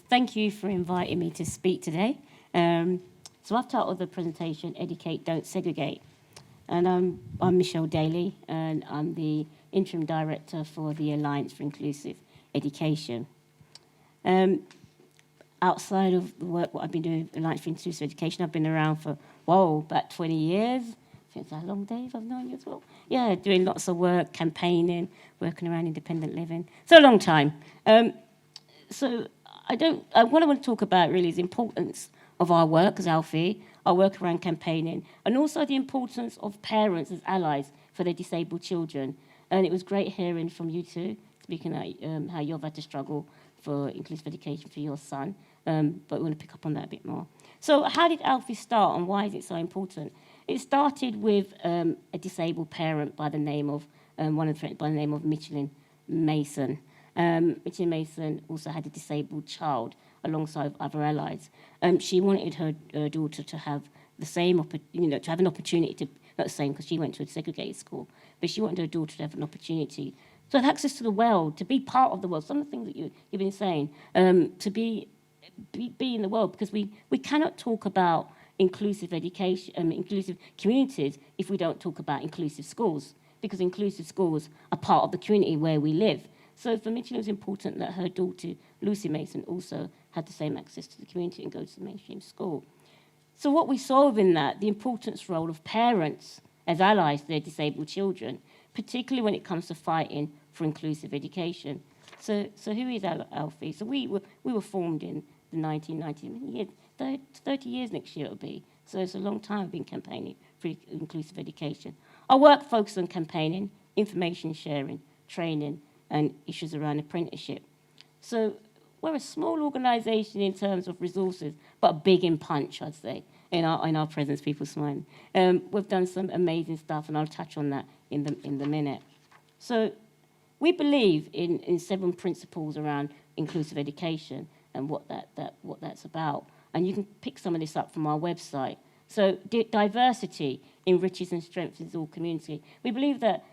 Thank you for inviting me to speak today. So I've titled the presentation, Educate, Don't Segregate. And I'm Michelle Daley, and I'm the interim director for the Alliance for Inclusive Education. Outside of the work, what I've been doing with Alliance for Inclusive Education, I've been around for, about 20 years. I think it's a long day if I've known you as well. Yeah, doing lots of work, campaigning, working around independent living. So a long time. So what I want to talk about really is the importance of our work as ALLFIE, our work around campaigning, and also the importance of parents as allies for their disabled children. And it was great hearing from you two, speaking about how you've had to struggle for inclusive education for your son, but we want to pick up on that a bit more. So how did ALLFIE start, and why is it so important? It started with a disabled parent by the name of Michelle Mason. Michelle Mason also had a disabled child alongside other allies. She wanted her daughter to have the same, to have an opportunity to, not the same because she went to a segregated school, but she wanted her daughter to have an opportunity to have access to the world, to be part of the world. Some of the things that you've been saying, to be in the world, because we cannot talk about inclusive education, inclusive communities if we don't talk about inclusive schools, because inclusive schools are part of the community where we live. So for Michelle, it was important that her daughter, Lucy Mason, also had the same access to the community and go to the mainstream school. So what we saw within that, the importance role of parents as allies to their disabled children, particularly when it comes to fighting for inclusive education. So who is ALLFIE? So we were formed in the 1990s, 30 years next year it'll be. So it's a long time I've been campaigning for inclusive education. Our work focuses on campaigning, information sharing, training, and issues around apprenticeship. So we're a small organisation in terms of resources, but big in punch, I'd say, in our presence, people smiling. We've done some amazing stuff, and I'll touch on that in the minute. So we believe in 7 principles around inclusive education and what that's about. And you can pick some of this up from our website. So diversity enriches and strengthens all community. We believe that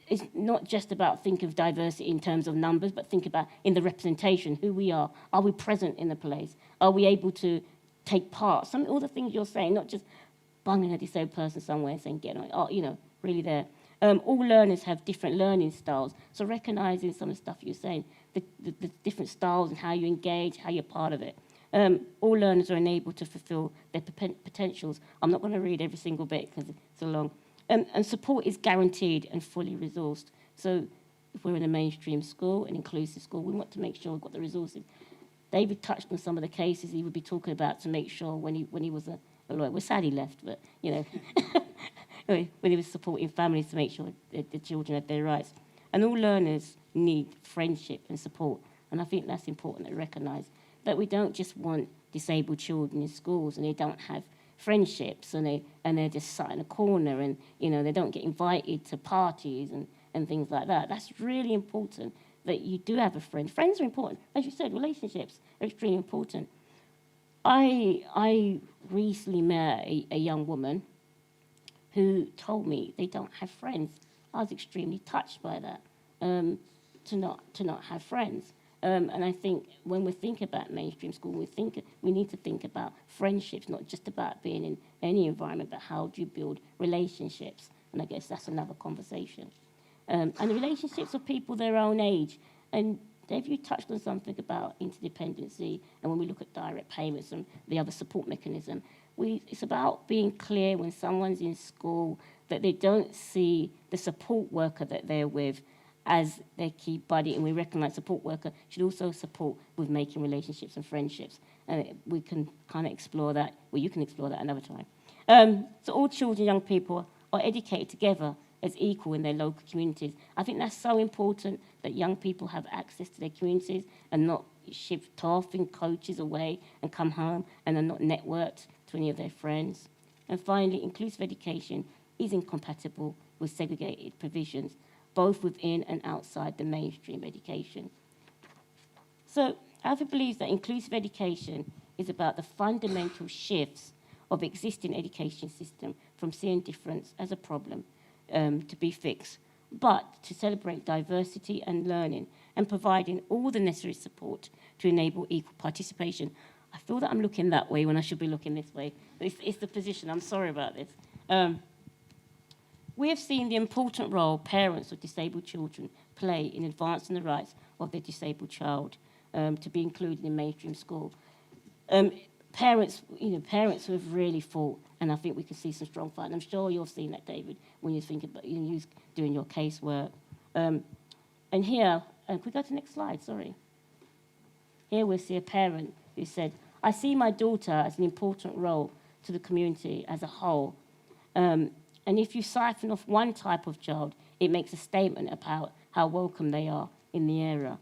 it's not just about think of diversity in terms of numbers, but think about in the representation, who we are. Are we present in the place? Are we able to take part? All the things you're saying, not just bunging a disabled person somewhere and saying, get on, really there. All learners have different learning styles. So recognizing some of the stuff you're saying, the different styles and how you engage, how you're part of it. All learners are enabled to fulfill their potentials. I'm not going to read every single bit because it's so long. And support is guaranteed and fully resourced. So if we're in a mainstream school, an inclusive school, we want to make sure we've got the resources. David touched on some of the cases he would be talking about to make sure when he was a lawyer. We're sad he left, but, when he was supporting families to make sure that the children had their rights. And all learners need friendship and support. And I think that's important to recognise, that we don't just want disabled children in schools and they don't have friendships and they're just sat in a corner and they don't get invited to parties and things like that. That's really important, that you do have a friend. Friends are important. As you said, relationships are extremely important. I recently met a young woman who told me they don't have friends. I was extremely touched by that, to not have friends. And I think when we think about mainstream school, we need to think about friendships, not just about being in any environment, but how do you build relationships? And I guess that's another conversation. And the relationships of people their own age. And Dave, you touched on something about interdependency, and when we look at direct payments and the other support mechanism, it's about being clear when someone's in school that they don't see the support worker that they're with as their key buddy, and we recognise support worker should also support with making relationships and friendships. And we can kind of explore that, you can explore that another time. So all children, young people are educated together as equal in their local communities. I think that's so important, that young people have access to their communities and not shift off in coaches away and come home and are not networked to any of their friends. And finally, inclusive education is incompatible with segregated provisions, both within and outside the mainstream education. So ALLFIE believes that inclusive education is about the fundamental shifts of existing education system from seeing difference as a problem to be fixed, but to celebrate diversity and learning and providing all the necessary support to enable equal participation. I feel that I'm looking that way when I should be looking this way. It's the position. I'm sorry about this. We have seen the important role parents of disabled children play in advancing the rights of their disabled child to be included in mainstream school. Parents who have really fought, and I think we can see some strong fight. And I'm sure you've seen that, David, when you're thinking about you doing your casework. And here, can we go to the next slide? Sorry. Here we see a parent who said, "I see my daughter as an important role to the community as a whole. And if you siphon off one type of child, it makes a statement about how welcome they are in the area."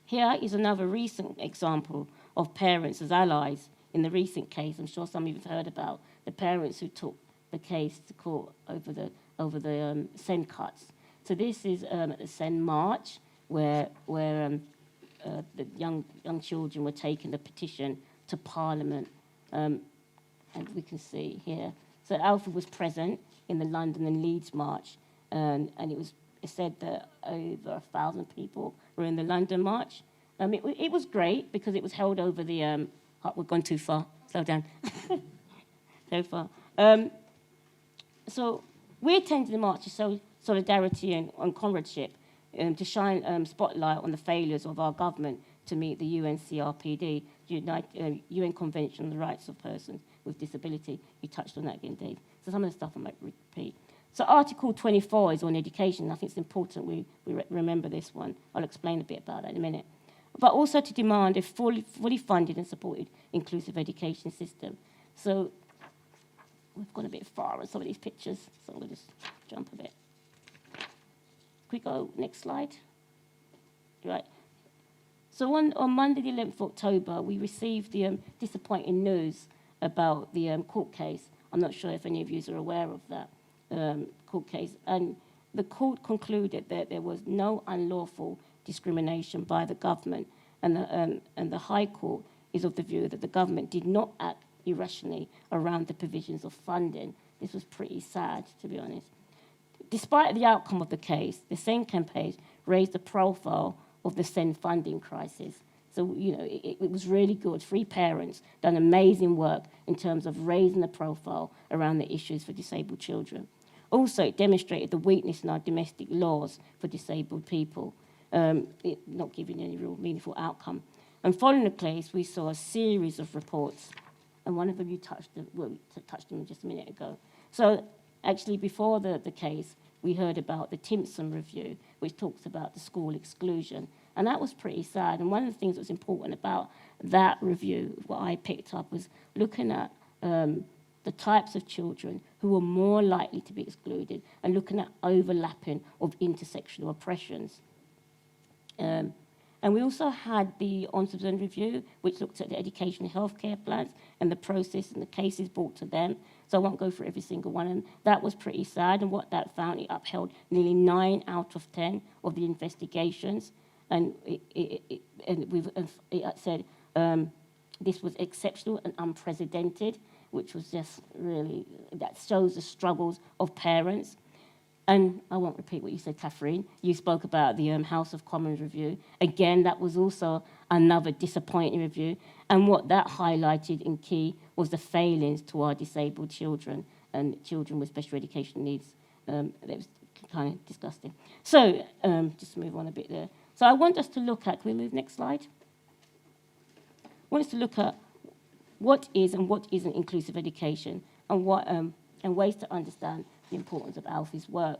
Here is another recent example of parents as allies in the recent case. I'm sure some of you have heard about the parents who took the case to court over the Sen cuts. So this is at the Sen March, where the young children were taking the petition to Parliament, and we can see here. So ALLFIE was present in the London and Leeds March, and it said that over 1,000 people were in the London March. It was great because it was held over the... we've gone too far. Slow down. So far. So we attended the march to show solidarity and comradeship, to shine spotlight on the failures of our government to meet the UNCRPD, UN Convention on the Rights of Persons with Disability. You touched on that again, Dave. So some of the stuff I might repeat. So Article 24 is on education. I think it's important we remember this one. I'll explain a bit about that in a minute. But also to demand a fully funded and supported inclusive education system. So we've gone a bit far on some of these pictures, so we'll just jump a bit. Can we go next slide? Right. So on Monday, the 11th of October, we received the disappointing news about the court case. I'm not sure if any of you are aware of that court case. And the court concluded that there was no unlawful discrimination by the government, and the High Court is of the view that the government did not act irrationally around the provisions of funding. This was pretty sad, to be honest. Despite the outcome of the case, the Sen campaign raised the profile of the Sen funding crisis. So, it was really good. Three parents done amazing work in terms of raising the profile around the issues for disabled children. Also, it demonstrated the weakness in our domestic laws for disabled people, not giving any real meaningful outcome. And following the case, we saw a series of reports, and one of them you touched on just a minute ago. So actually, before the case, we heard about the Timpson review, which talks about the school exclusion, and that was pretty sad. And one of the things that was important about that review, what I picked up, was looking at the types of children who were more likely to be excluded and looking at overlapping of intersectional oppressions. And we also had the Ombudsman review, which looked at the education and healthcare plans and the process and the cases brought to them. So I won't go through every single one. And that was pretty sad. And what that found, it upheld nearly 9 out of 10 of the investigations. And it said this was exceptional and unprecedented, which was just really, that shows the struggles of parents. And I won't repeat what you said, Catherine. You spoke about the House of Commons review. Again, that was also another disappointing review. And what that highlighted in key was the failings to our disabled children and children with special education needs. That was kind of disgusting. So just move on a bit there. So I want us to look at, can we move next slide? I want us to look at what is and what isn't inclusive education, and what and ways to understand the importance of ALLFIE's work.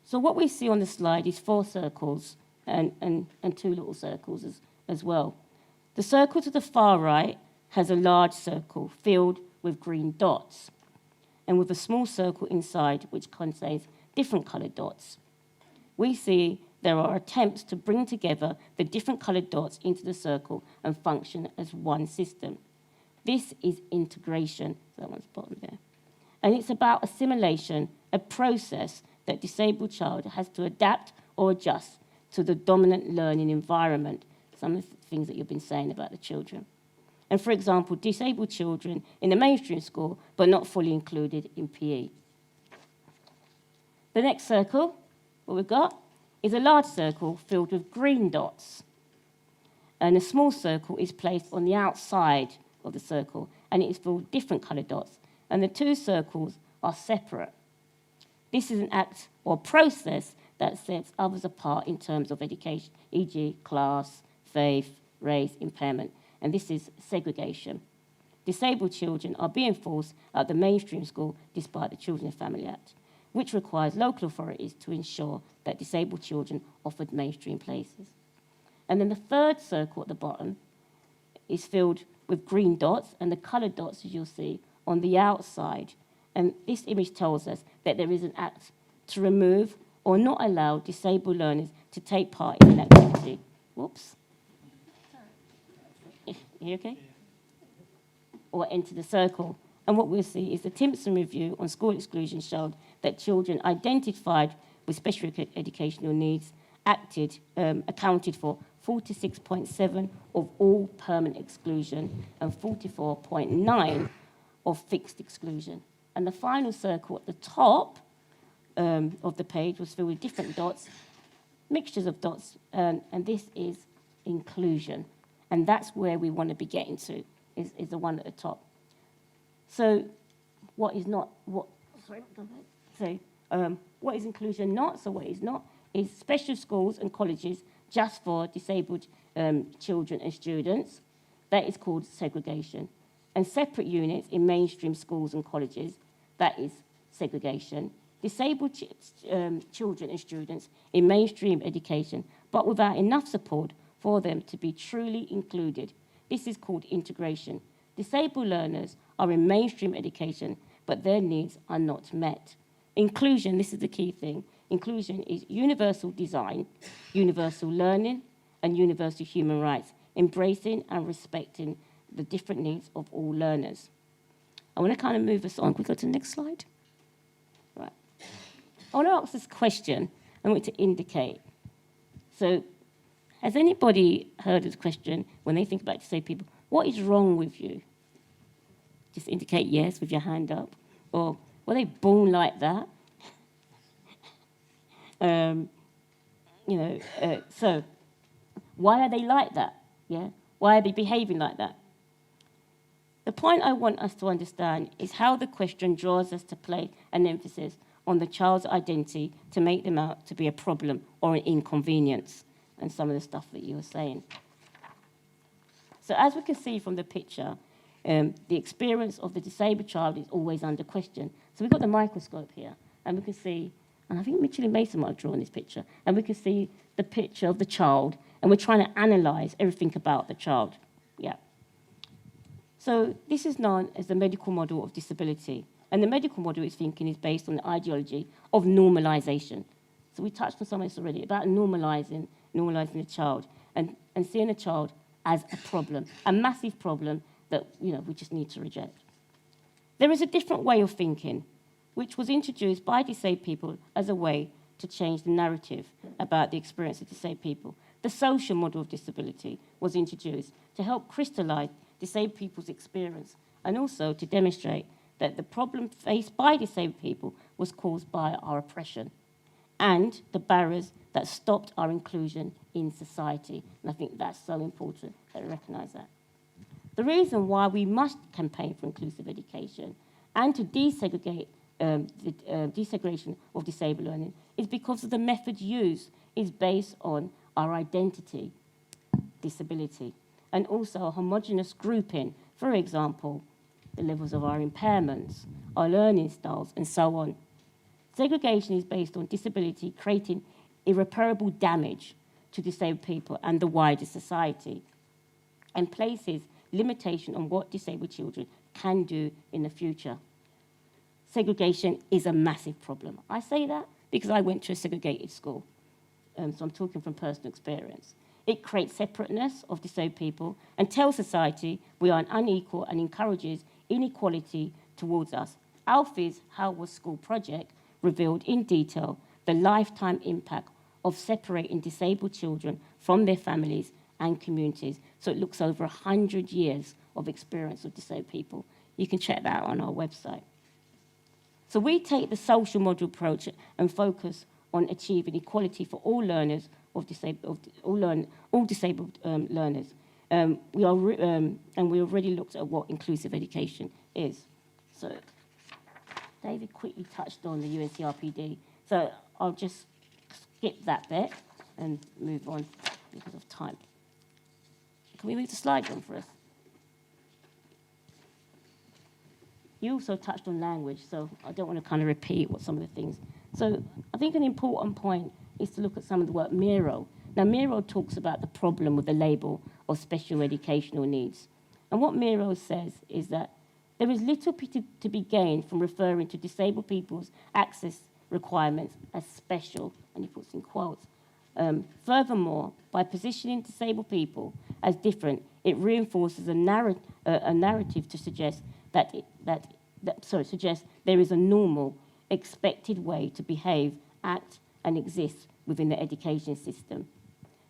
So what we see on the slide is 4 circles and 2 little circles as well. The circle to the far right has a large circle filled with green dots, and with a small circle inside which contains different coloured dots. We see there are attempts to bring together the different coloured dots into the circle and function as one system. This is integration, so that one's bottom there. And it's about assimilation, a process that disabled child has to adapt or adjust to the dominant learning environment, some of the things that you've been saying about the children. And for example, disabled children in the mainstream school, but not fully included in PE. The next circle, what we've got, is a large circle filled with green dots. And a small circle is placed on the outside of the circle, and it is filled with different coloured dots. And the two circles are separate. This is an act or process that sets others apart in terms of education, e.g. class, faith, race, impairment. And this is segregation. Disabled children are being forced at the mainstream school despite the Children and Family Act, which requires local authorities to ensure that disabled children offered mainstream places. And then the third circle at the bottom is filled with green dots, and the coloured dots, as you'll see, on the outside. And this image tells us that there is an act to remove or not allow disabled learners to take part in an activity. Whoops. You okay? Or enter the circle. And what we'll see is the Timpson review on school exclusion showed that children identified with special educational needs accounted for 46.7% of all permanent exclusion and 44.9% of fixed exclusion. And the final circle at the top of the page was filled with different dots, mixtures of dots, and this is inclusion. And that's where we want to be getting to, is the one at the top. So what is not, what is inclusion not? So what is not is special schools and colleges just for disabled children and students. That is called segregation. And separate units in mainstream schools and colleges, that is segregation. Disabled children and students in mainstream education, but without enough support for them to be truly included. This is called integration. Disabled learners are in mainstream education, but their needs are not met. Inclusion, this is the key thing. Inclusion is universal design, universal learning, and universal human rights, embracing and respecting the different needs of all learners. I want to kind of move us on. Can we go to the next slide? Right. I want to ask this question. I want to indicate. So, has anybody heard this question when they think about disabled people? What is wrong with you? Just indicate yes with your hand up. Or were they born like that? So why are they like that? Yeah? Why are they behaving like that? The point I want us to understand is how the question draws us to place an emphasis on the child's identity to make them out to be a problem or an inconvenience, and some of the stuff that you were saying. So as we can see from the picture, the experience of the disabled child is always under question. So we've got the microscope here, and we can see, and I think Michelle Mason might have drawn this picture, and we can see the picture of the child, and we're trying to analyse everything about the child. Yeah. So this is known as the medical model of disability, and the medical model is based on the ideology of normalisation. So we touched on some of this already, about normalising the child, and seeing a child as a problem, a massive problem that we just need to reject. There is a different way of thinking, which was introduced by disabled people as a way to change the narrative about the experience of disabled people. The social model of disability was introduced to help crystallise disabled people's experience and also to demonstrate that the problem faced by disabled people was caused by our oppression and the barriers that stopped our inclusion in society. And I think that's so important that we recognise that. The reason why we must campaign for inclusive education and to desegregate the desegregation of disabled learning is because of the method used is based on our identity, disability, and also a homogeneous grouping, for example, the levels of our impairments, our learning styles, and so on. Segregation is based on disability creating irreparable damage to disabled people and the wider society, and places limitation on what disabled children can do in the future. Segregation is a massive problem. I say that because I went to a segregated school, so I'm talking from personal experience. It creates separateness of disabled people and tells society we are unequal and encourages inequality towards us. ALLFIE's How Was School project revealed in detail the lifetime impact of separating disabled children from their families and communities. So it looks over 100 years of experience of disabled people. You can check that out on our website. So we take the social model approach and focus on achieving equality for all learners all disabled learners. And we already looked at what inclusive education is. So David quickly touched on the UNCRPD. So I'll just skip that bit and move on because of time. Can we move the slide on for us? You also touched on language, so I don't want to kind of repeat what some of the things. So I think an important point is to look at some of the work Miro. Now, Miro talks about the problem with the label of special educational needs. And what Miro says is that there is little to be gained from referring to disabled people's access requirements as special, and he puts in quotes. Furthermore, by positioning disabled people as different, it reinforces a narrative to suggest suggest there is a normal, expected way to behave, act, and exist within the education system.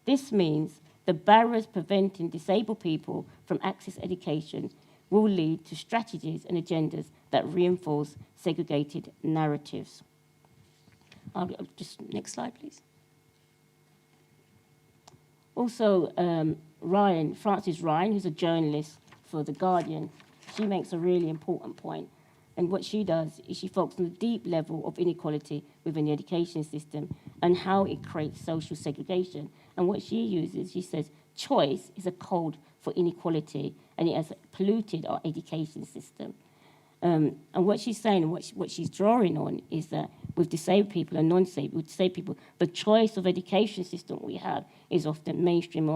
This means the barriers preventing disabled people from access education will lead to strategies and agendas that reinforce segregated narratives. Next slide, please. Also, Frances Ryan, who's a journalist for The Guardian, she makes a really important point. And what she does is she focuses on the deep level of inequality within the education system and how it creates social segregation. And what she uses, she says, choice is a code for inequality, and it has polluted our education system. And what she's saying, and what she's drawing on, is that with disabled people and non-disabled, with disabled people, the choice of education system we have is often mainstream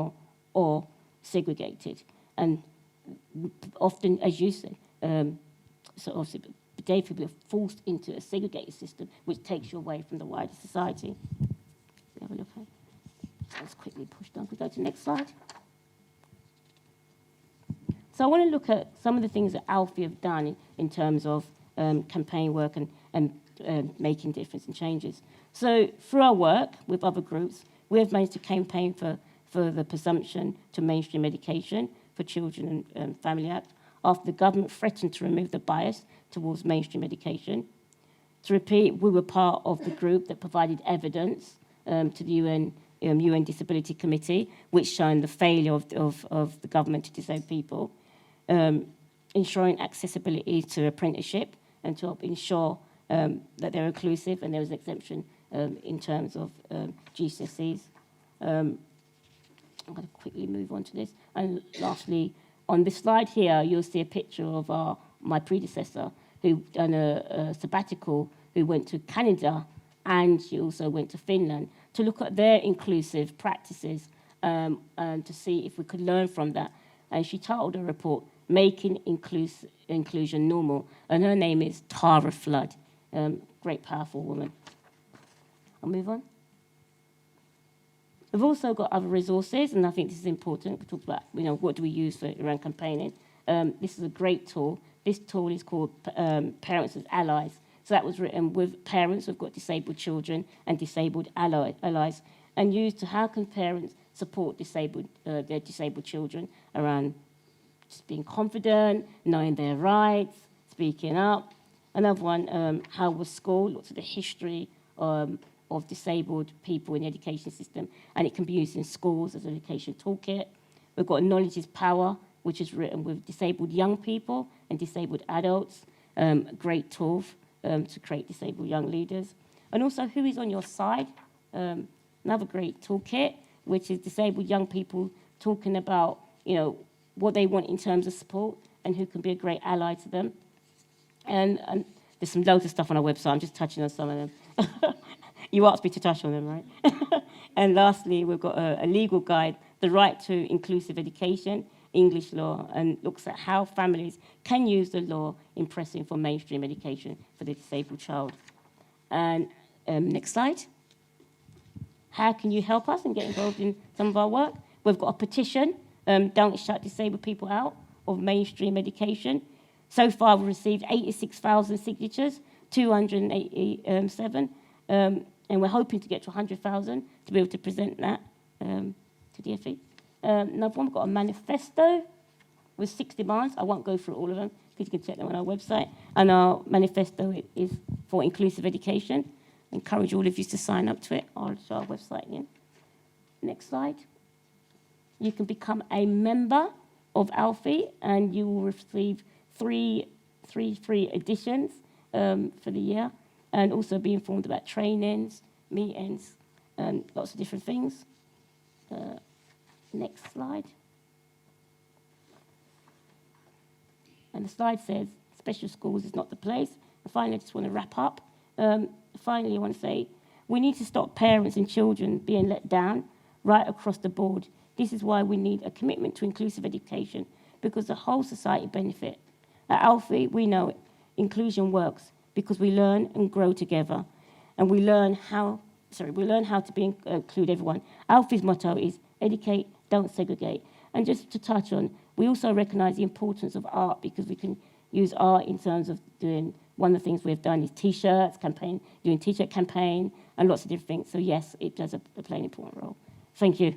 or segregated. And often, as you said, so obviously, disabled people are forced into a segregated system, which takes you away from the wider society. Have a look at it. Let's quickly push down. Can we go to the next slide? So I want to look at some of the things that ALLFIE have done in terms of campaign work and making difference and changes. So through our work with other groups, we have managed to campaign for the presumption to mainstream education for Children and Family Act, after the government threatened to remove the bias towards mainstream education. To repeat, we were part of the group that provided evidence to the UN Disability Committee, which showed the failure of the government to disabled people, ensuring accessibility to apprenticeship and to help ensure that they're inclusive and there was an exemption in terms of GCSEs. I'm going to quickly move on to this. And lastly, on this slide here, you'll see a picture of my predecessor who done a sabbatical, who went to Canada, and she also went to Finland to look at their inclusive practices and to see if we could learn from that. And she titled her report, Making Inclusion Normal. And her name is Tara Flood. Great, powerful woman. I'll move on. We've also got other resources, and I think this is important. We talked about, what do we use around campaigning. This is a great tool. This tool is called Parents as Allies. So that was written with parents who've got disabled children and disabled allies, and used to how can parents support their disabled children around just being confident, knowing their rights, speaking up. Another one, how was school, lots of the history of disabled people in the education system, and it can be used in schools as an education toolkit. We've got Knowledge is Power, which is written with disabled young people and disabled adults, a great tool to create disabled young leaders. And also Who is on Your Side, another great toolkit, which is disabled young people talking about, what they want in terms of support and who can be a great ally to them. And there's some loads of stuff on our website. I'm just touching on some of them. You asked me to touch on them, right? And lastly, we've got a legal guide, The Right to Inclusive Education, English law, and looks at how families can use the law in pressing for mainstream education for the disabled child. And next slide. How can you help us and get involved in some of our work? We've got a petition, Don't Shut Disabled People Out of Mainstream Education. So far, we've received 86,000 signatures, 287, and we're hoping to get to 100,000 to be able to present that to DFE. Another one, we've got a manifesto. with 6 demands. I won't go through all of them because you can check them on our website. And our manifesto is for inclusive education. I encourage all of you to sign up to it. I'll show our website again. Next slide. You can become a member of ALLFIE, and you will receive three free editions for the year, and also be informed about trainings, meetings, and lots of different things. Next slide. And the slide says, special schools is not the place. And finally, I just want to wrap up. Finally, I want to say, we need to stop parents and children being let down right across the board. This is why we need a commitment to inclusive education, because the whole society benefit. At ALLFIE, we know it. Inclusion works because we learn and grow together, and we learn how to include everyone. ALLFIE's motto is educate, don't segregate. And just to touch on, we also recognise the importance of art, because we can use art in terms of doing, one of the things we've done is T-shirts, doing T-shirt campaign, and lots of different things. So yes, it does play an important role. Thank you.